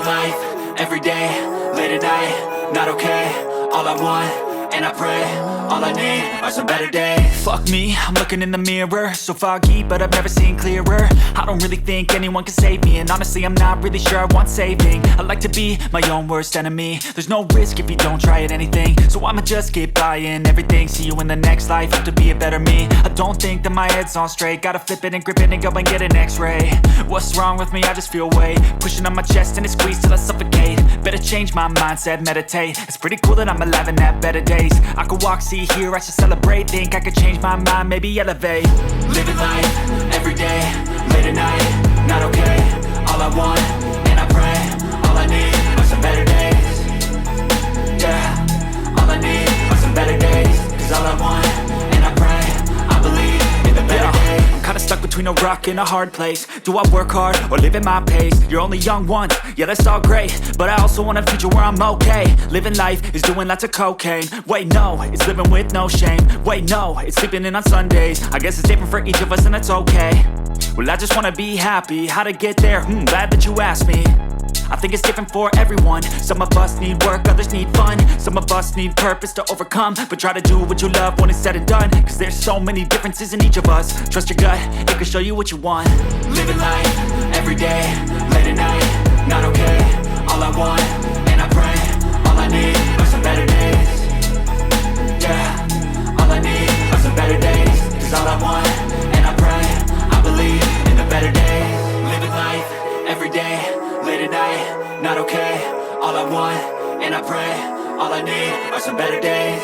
Living life, everyday, late at night, not okay. All I want, and I pray, all I need are some better days. Fuck me, I'm looking in the mirror, so foggy, but I've never seen clearer. I don't really think anyone can save me, and honestly I'm not really sure I want saving. I like to be my own worst enemy. There's no risk if you don't try at anything, so I'ma just keep buying everything. See you in the next life, have to be a better me. I don't think that my head's on straight, gotta flip it and grip it and go and get an x-ray. What's wrong with me? I just feel weight pushing on my chest and it squeezes till I suffocate. Better change my mindset, meditate. It's pretty cool that I'm alive and have better days. I could walk, see, hear, I should celebrate. Think I could change my mind, maybe elevate. Living life, everyday, late at night, not okay. All I want, and I pray, all I need are some better days. Yeah, all I need are some better days. Cause all I want, and I pray, I believe in the better days. I'm kinda stuck between a rock and a hard place. Do I work hard or live at my pace? You're only young once, yeah that's all great, but I also want a future where I'm okay. Living life is doing lots of cocaine. Wait no, it's living with no shame. Wait no, it's sleeping in on Sundays. I guess it's different for each of us and that's okay. Well I just wanna be happy, how to get there? Glad that you asked me. I think it's different for everyone. Some of us need work, others need fun. Some of us need purpose to overcome. But try to do what you love when it's said and done. Cause there's so many differences in each of us. Trust your gut, it can show you what you want. Living life, everyday, late at night, not okay. All I want, and I pray, all I need are some better days. Yeah, all I need are some better days. Cause all I want, and I pray, I believe in the better days. Living life, everyday, late at night, not okay. All I want, and I pray, all I need are some better days.